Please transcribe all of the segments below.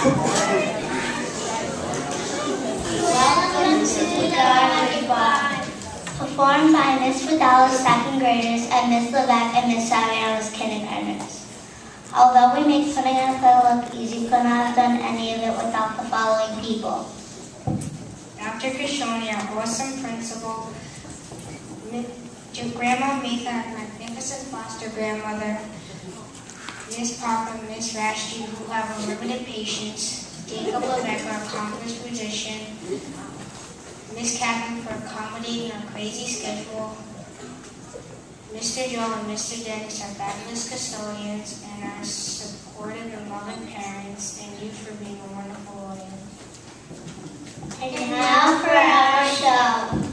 Welcome to the Garbage Barge, performed by Miss Vidal's second graders and Miss Levesque and Miss Saviano's kindergartners. Although we make putting in a play look easy, could not have done any of it without the following people. Dr. Kishoni, our awesome principal, Grandma Metha, our magnificent foster grandmother, Miss Papa, Miss Rashti, who have unlimited patience, Jacob Levesque, our accomplished musician, Miss Catherine for accommodating our crazy schedule, Mr. Joe and Mr. Dennis, our fabulous custodians, and our supportive and loving parents, and you for being a wonderful audience. And now for our show.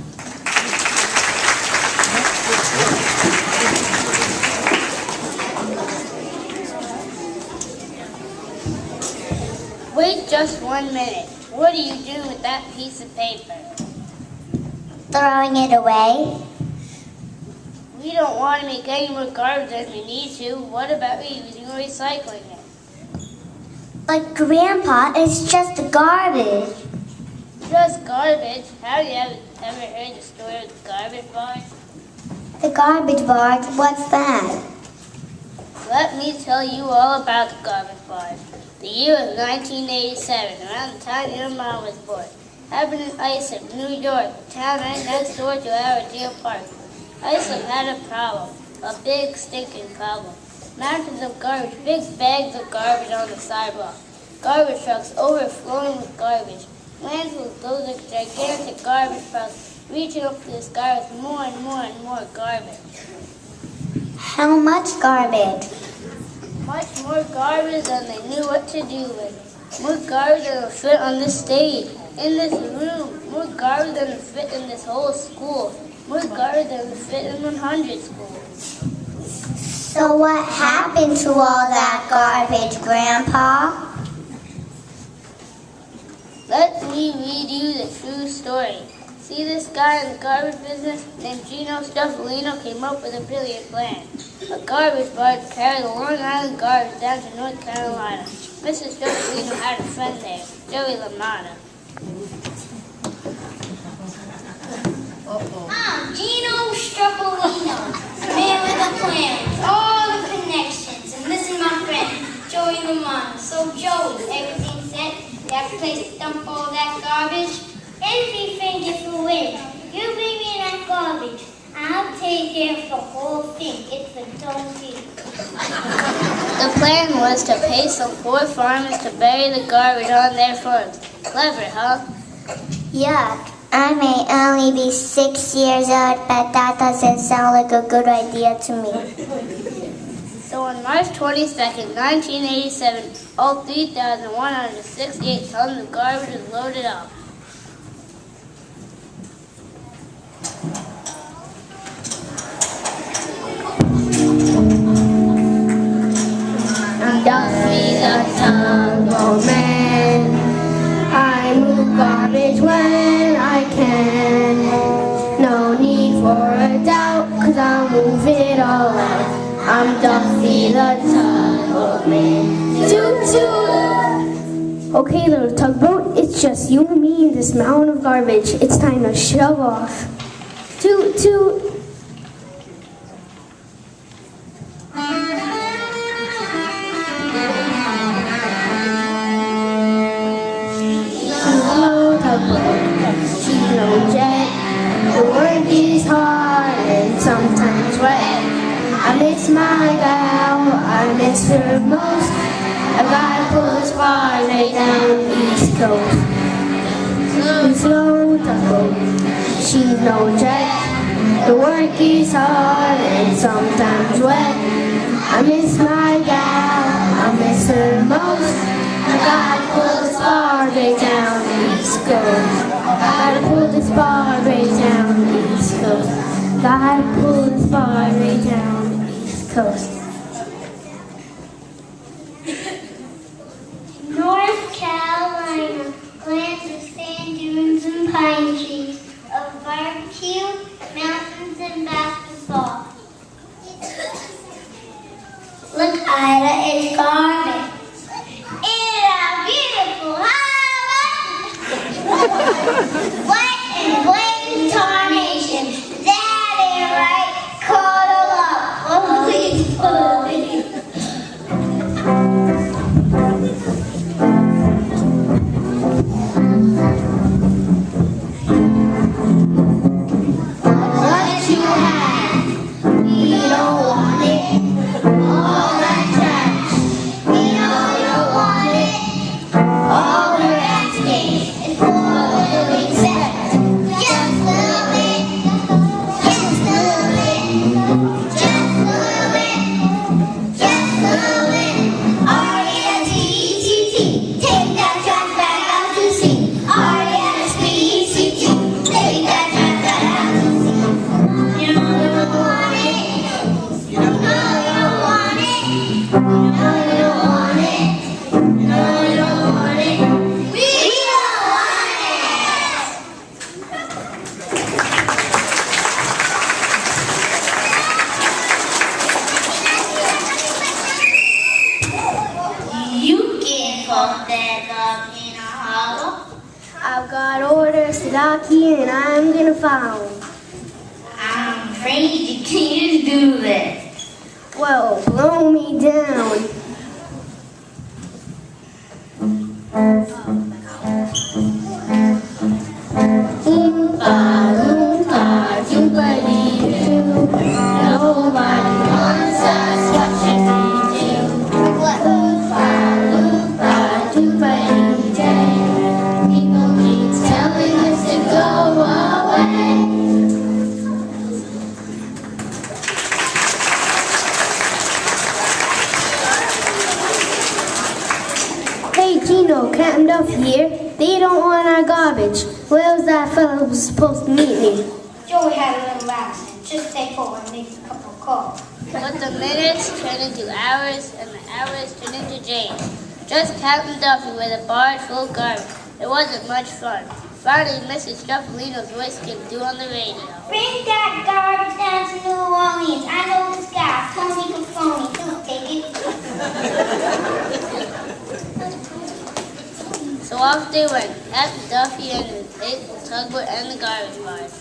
Wait just 1 minute. What are you doing with that piece of paper? Throwing it away? We don't want to make any more garbage than we need to. What about reusing or recycling it? But Grandpa, it's just garbage. Just garbage? Have you ever heard the story of the garbage barge? The garbage barge? What's that? Let me tell you all about the garbage barge. The year was 1987, around the time your mom was born. Happened in Iceland, New York, the town right next door to our deer park. Iceland had a problem, a big stinking problem. Mountains of garbage, big bags of garbage on the sidewalk. Garbage trucks overflowing with garbage. Landfills, those are gigantic garbage trucks reaching up to the sky with more and more and more garbage. How much garbage? Much more garbage than they knew what to do with. More garbage than will fit on this stage, in this room. More garbage than will fit in this whole school. More garbage than will fit in 100 schools. So what happened to all that garbage, Grandpa? Let me read you the true story. See this guy in the garbage business named Gino Stuffalino came up with a brilliant plan. A garbage barge carried Long Island garbage down to North Carolina. Mrs. Stuffalino had a friend there, Joey LaMotta. I'm Gino Struccolino, man with a plan, all the connections, and this is my friend, Joey LaMotta. So Joey, everything set? You have a place to dump all that garbage? Anything if you win. You bring me that garbage. I'll take care of the whole thing. It's a done deal. The plan was to pay some poor farmers to bury the garbage on their farms. Clever, huh? Yuck. I may only be 6 years old, but that doesn't sound like a good idea to me. So on March 22nd, 1987, all 3,168 tons of garbage was loaded up. I'm Duffy the tugboat man. I move garbage when I can. No need for a doubt, 'cause I'll move it all out. I'm Duffy the tugboat man. Toot toot! Okay, little tugboat, it's just you and me in this mountain of garbage. It's time to shove off. Toot toot! She's no jet. The work is hard and sometimes wet. I miss my gal, I miss her most. I gotta pull this bar right down the East Coast. Slow tugboat, she's no jet. The work is hard and sometimes wet. I miss my gal, I miss her most. I gotta pull this bar right down the East Coast. Gotta pull this bar right down the East Coast. Gotta pull this bar right down the East Coast. North Carolina, lands of sand dunes and pine trees, of barbecue, mountains and basketball. Look, Ida, it's garbage. It's a beautiful What in blame tarnation? That ain't right. Call them up. Oh, please, please. What you have, we don't want it. All that trash, we know you don't want it. All we're asking is for a little respect. Just a little bit. Just a little bit. Just a little bit. Just a little bit. R-E-S-P-E-C-T. Take that trash back out to sea. R-E-S-P-E-C-T. Take that trash back out to sea. You know you don't want it. You know you don't want it. You know you don't want it. You know you don't want it. We don't want it. You can't put that dog in a hollow. I've got orders to lock you and I'm gonna follow 'em. I'm afraid you can't do that. Well, blow me down. Oompa, loompa, doompa-dee-doo. Nobody wants us, what should we do? Oompa, loompa, doompa-dee-day. People keep telling us to go away. Hey Gino, Captain Duff here. They don't want our garbage. Where was that fellow who was supposed to meet me? Joey had a little accident. Just stay forward and make a couple calls. But the minutes turned into hours, and the hours turned into days. Just Captain Duffy with a barge full of garbage. It wasn't much fun. Finally, Mrs. Truffalino's voice came through on the radio. Bring that garbage down to New Orleans. I know this guy, Tony Cafoni. He'll take it. So off they went, Captain Duffy and his faithful tugboat and the garbage barge.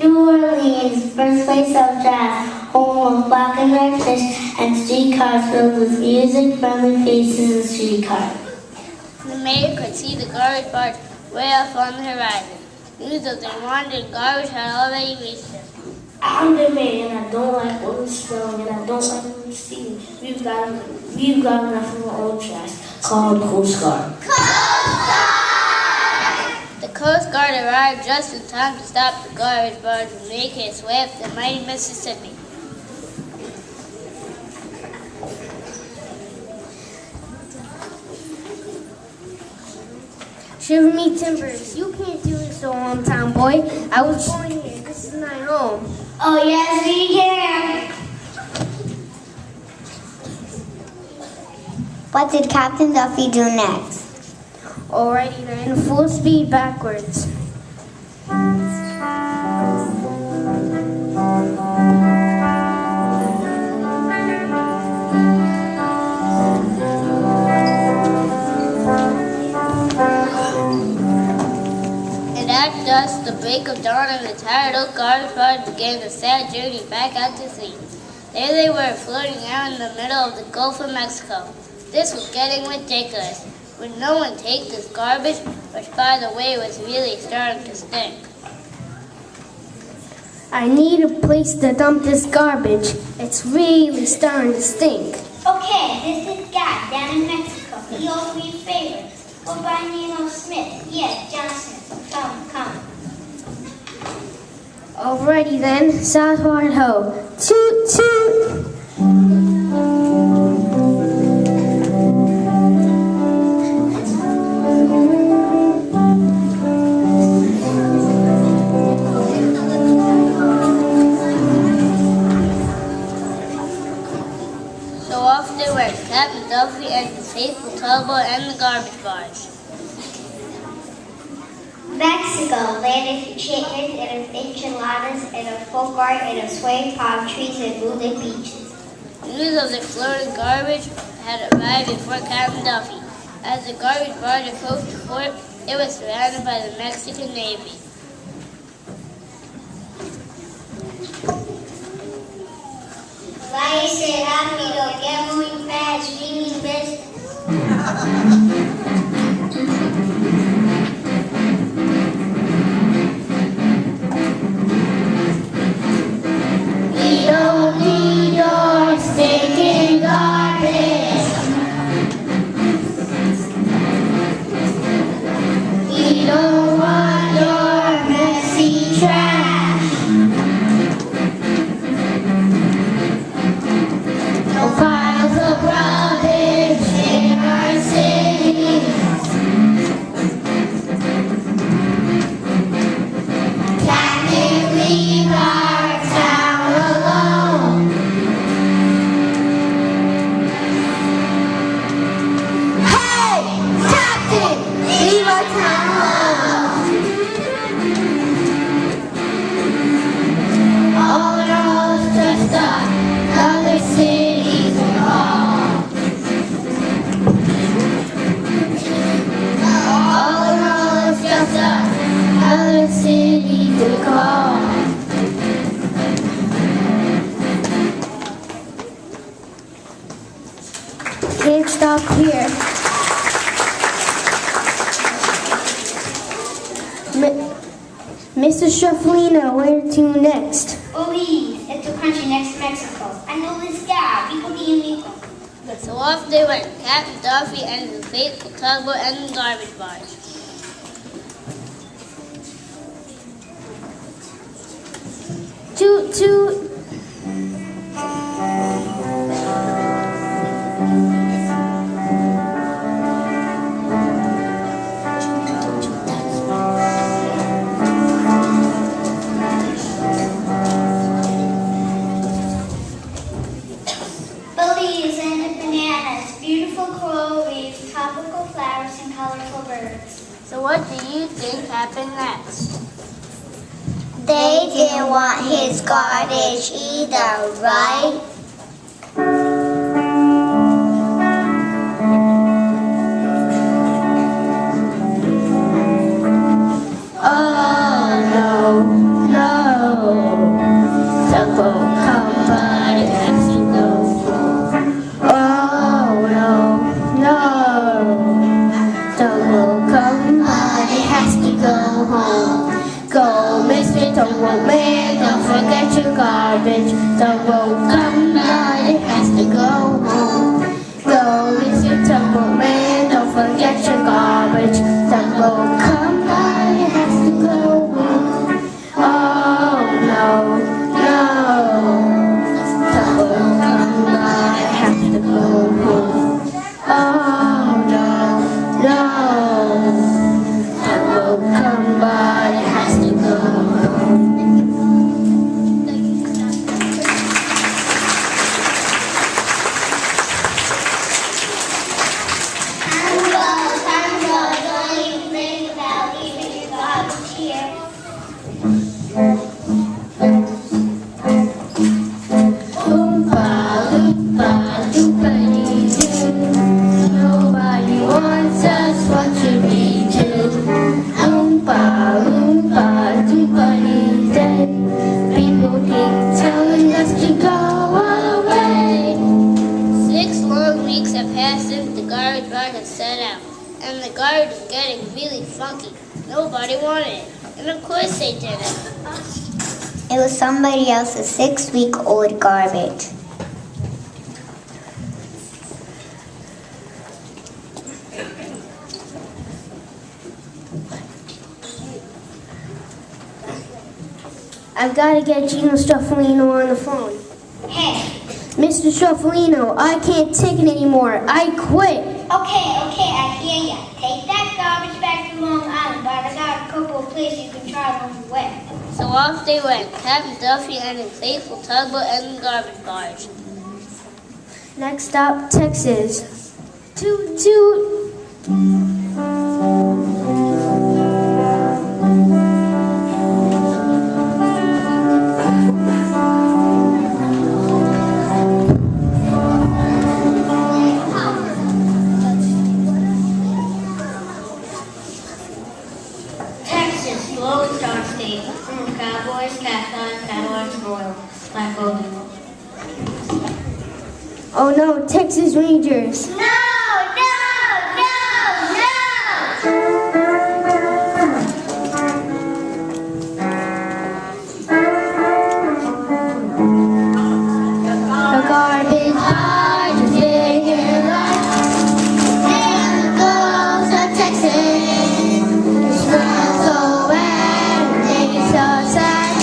New Orleans, birthplace of jazz, home of black and red fish and streetcars filled with music, friendly faces, and streetcars. The mayor could see the garbage barge way off on the horizon. News of their wandering garbage had already reached them. I'm the mayor, and I don't like what we're smelling, and I don't like what we're seeing. We've got enough of our old trash called Coast Guard. The Coast Guard arrived just in time to stop the garbage barge from making its way up the mighty Mississippi. Shiver me timbers. You can't do this so hometown boy. I was born here. This is my home. Oh, yes, we can. What did Captain Duffy do next? Alrighty then, full speed backwards. And at dusk, the break of dawn, and the tired old garbage barge began the sad journey back out to sea. There they were, floating out in the middle of the Gulf of Mexico. This was getting ridiculous. Would no one take this garbage, which by the way was really starting to stink? I need a place to dump this garbage. It's really starting to stink. Okay, this is Guy down in Mexico. He owes me a favor. Go by name of Smith. Yeah, Johnson. Come. Alrighty then, southward ho. Toot toot! So off they went, Captain Duffy and his faithful tugboat and the garbage barge. Mexico, land of chickens and of enchiladas and of folk art and of swaying palm trees and moonlit beaches. News of the floating garbage had arrived before Captain Duffy. As the garbage barge approached the fort, it was surrounded by the Mexican Navy. Váyase rápido, get moving fast, meaning business. We don't need your stinking garbage. We don't want your messy trash. No piles of rubbish in our city. Can't leave our town alone. Hey, Captain, leave our town alone. All in all, it's just other cities we call. All in all, it's just other cities we call. Can't stop here. Mr. Shufflino, where to next? Belize, it's a country next to Mexico. I know this guy, Pico Pico. So off they went, Captain Duffy and his faithful tugboat and the garbage barge. Toot toot. Belize, land of bananas, beautiful coral reefs, tropical flowers, and colorful birds. So what do you think happened next? They didn't want his garbage either, right? Oh no, no. Tugboat come, but it has to go. Oh no, no. Tugboat come, but it has to go home. Go, Mr. Tugboat Man, don't forget your garbage. Tugboat come, but it has to go home. Go, Mr. Tugboat Man, don't forget your garbage. Tugboat come, but it has to go home. Oh no, no. Tugboat come, but it has to go home. Oh no, no. Tugboat come, but it has to go home. Don't even think about leaving your garbage here. Oompa loompa doopity-doo. Nobody wants us, what should we do? Oompa loompa doopity-doo. People keep telling us to go away. 6 long weeks have passed since the garbage barge has set out, and the garbage is getting really funky. Nobody wanted it, and of course they didn't. It was somebody else's 6-week-old garbage. I've got to get Gino Shufflino on the phone. Hey, Mr. Shufflino, I can't take it anymore. I quit. okay, I hear ya. Take that garbage back to Long Island, but I got a couple of places you can try on the way. So off they went, Captain Duffy and his faithful tugboat and the garbage barge. Next stop, Texas. Toot toot. Texas, Lone Star State. Cowboys, Cowboys, Royal. Black Golden. Oh no, Texas Rangers. No, no, no, no! The garbage barge is digging up, and the girls of Texas smell so bad, they get so sad.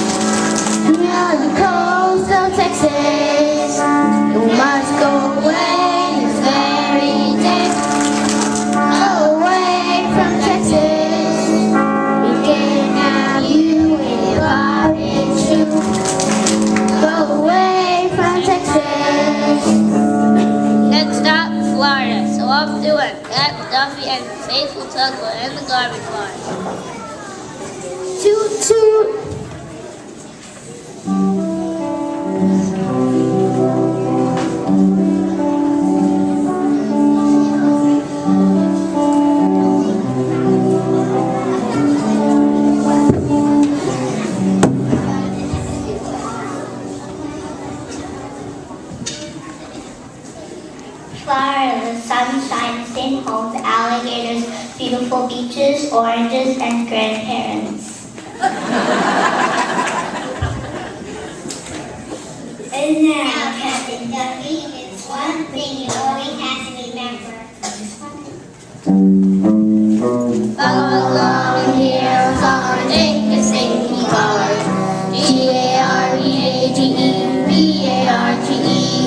Now the coast of Texas, you must go away this very day. Go away from Texas, we can't have you in your garbage chute. Go away from Texas. Next stop, Florida. So off to it. Pat, Duffy, and faithful Tug will end the garbage barge. Toot toot. Florida, the sunshine, same homes, alligators, beautiful beaches, oranges, and grandparents. And now, Captain Duffy, it's one thing you always have to remember. Follow along here, on take a safety barge. G-A-R-B-A-G-E-B-A-R-G-E,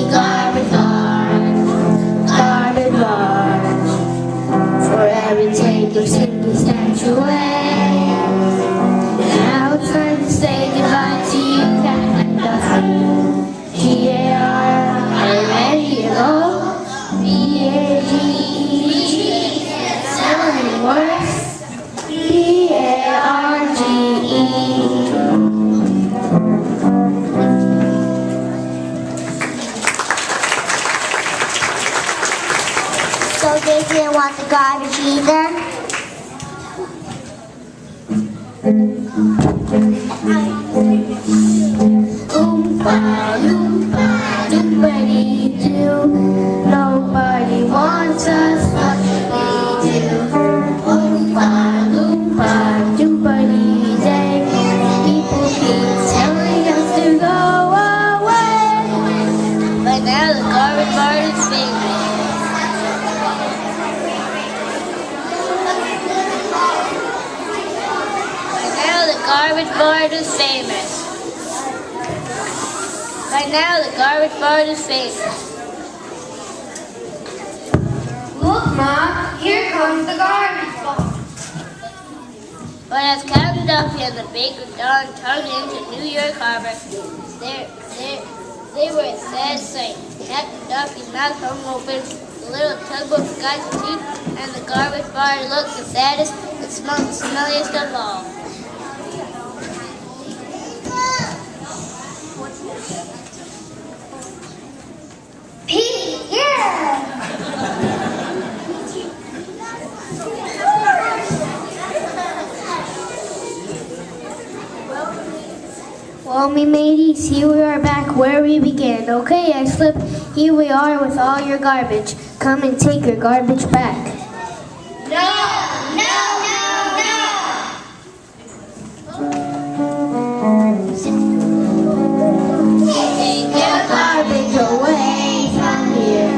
garbage barge, garbage barge. Forever take your sinking statue away. Now it's time to say goodbye to you, Captain Duffy. G-A-R, are you ready to go? B-A-G-E, sounding worse. B-A-R-G-E. So they didn't want the garbage either? Oompa, loompa, doompa-dee-doo. Nobody wants us, what should we do? Oompa, loompa, doompa-dee-day. People keep telling us to go away. But now the garbage barge is famous. Garbage barge is famous. By now, the garbage barge is famous. Look, Mom, here comes the garbage barge. But as Captain Duffy and the baker Don tugged into New York Harbor, they were a sad sight. Captain Duffy's mouth hung open, the little tugboat forgot to teeth, and the garbage barge looked the saddest and smelled the smelliest of all. Pete, yeah! Well, me mateys, here we are back where we began. Okay, Islip, here we are with all your garbage. Come and take your garbage back. No, no, no, no. Take your garbage away from here.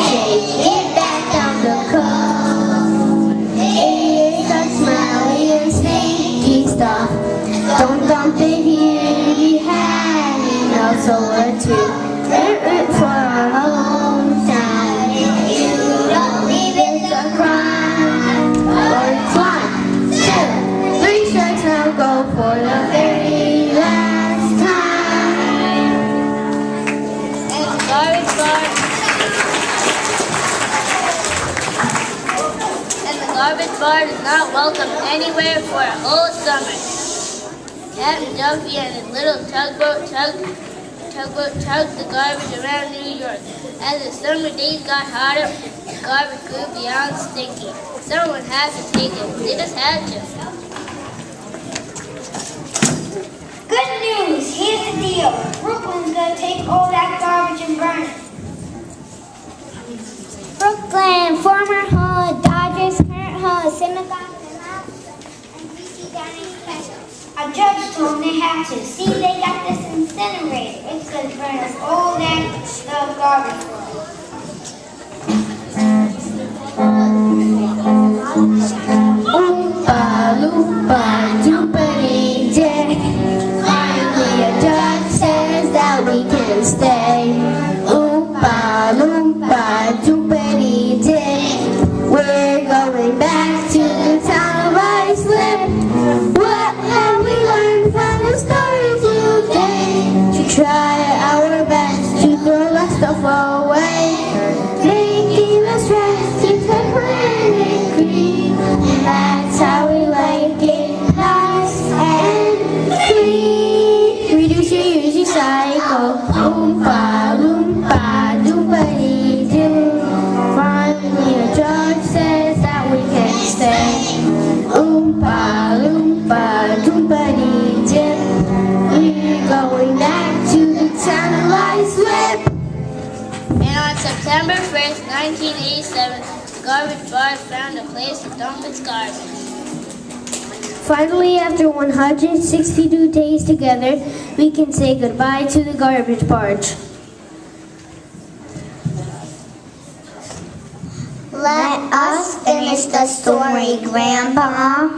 Take it back down the coast. It's the smelly and stinky stuff. Don't dump it here. We had enough, so we're too. For a long time. If you don't leave it, barge is not welcome anywhere for a whole summer. Captain Duffy and his little tugboat tugged the garbage around New York. As the summer days got hotter, the garbage grew beyond stinky. Someone had to take it. They just had to. Good news! Here's the deal. Brooklyn's gonna take all that garbage and burn it. Brooklyn, former hood, Dodgers, current hood, synagogue, and greasy dining special. A judge told them they have to. See, they got this incinerator. It's gonna burn us all that garbage. Oompa loompa doopity day. Finally a judge says that we can stay. Oompa loompa doopity day. We're going back to the town of Iceland. What have we learned from the story today? To try our best to throw that stuff away. Making us rest, keep the planet green. That's how we like it, nice and clean. Reduce, reuse, recycle. Oompa loompa doopity doo. Finally a judge says that we can stay. Oompa loompa doopity doo. We're going back to the town of Iceland. And on September 1st, 1987, the garbage barge found a place to dump its garbage. Finally, after 162 days together, we can say goodbye to the garbage barge. Let us finish the story, Grandpa.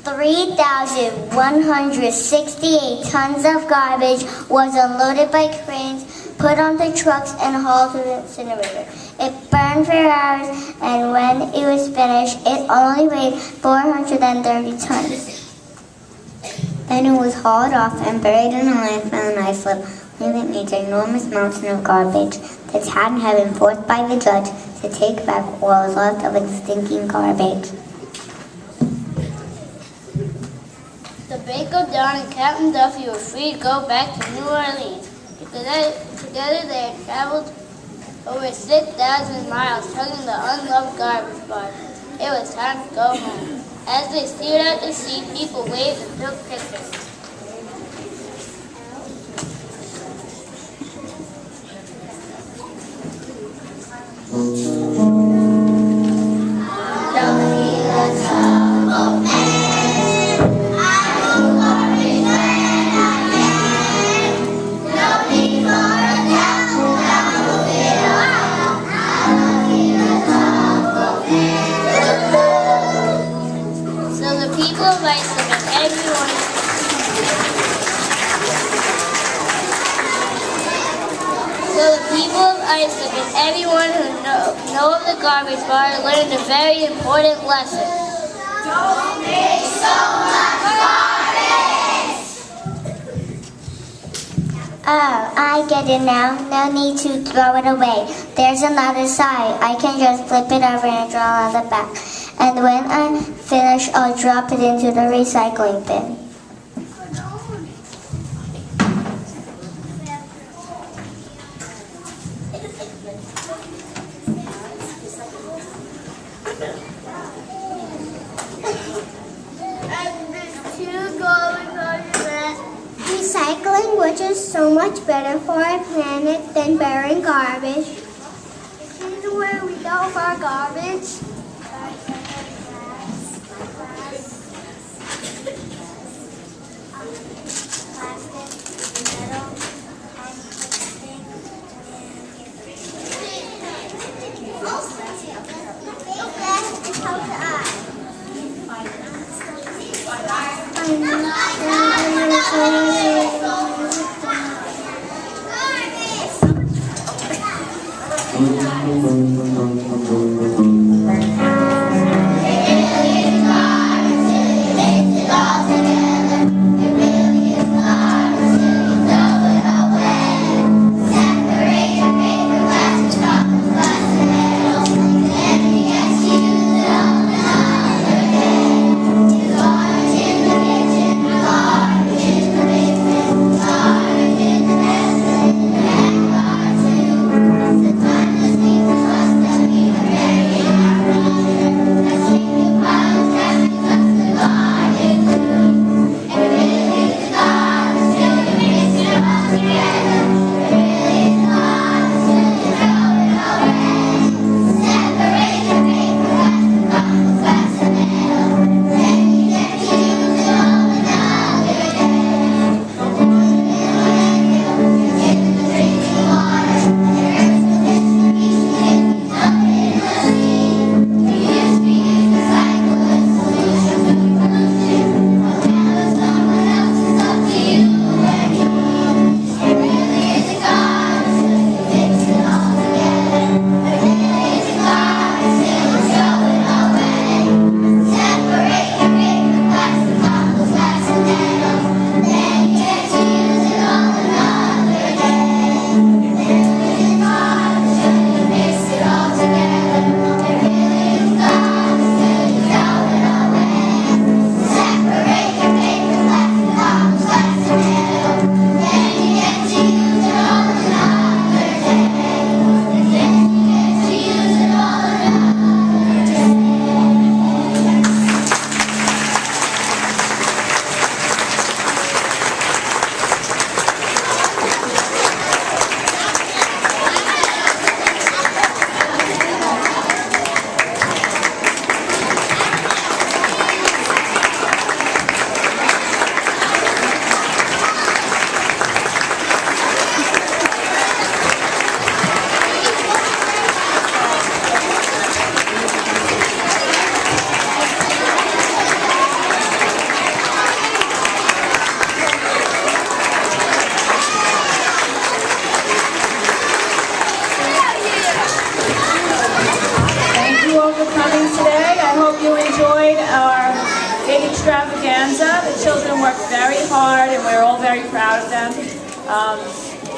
3,168 tons of garbage was unloaded by cranes, put onto trucks, and hauled to the incinerator. It burned for hours, and when it was finished, it only weighed 430 tons. Then it was hauled off and buried in a landfill in Iceland, leaving an enormous mountain of garbage. The town had been forced by the judge to take back what was left of its stinking garbage. The Banco Don and Captain Duffy were free to go back to New Orleans. Together they had traveled over 6,000 miles, tugging the unloved garbage barge. It was time to go home. As they steered out to sea, people waved and took pictures. And everyone who know of the garbage barge learned a very important lesson. Don't make so much garbage! Oh, I get it now. No need to throw it away. There's another side. I can just flip it over and draw on the back. And when I finish, I'll drop it into the recycling bin. Recycling, which is so much better for our planet than burying garbage. This is where we dump our garbage. extravaganza. The children worked very hard and we're all very proud of them.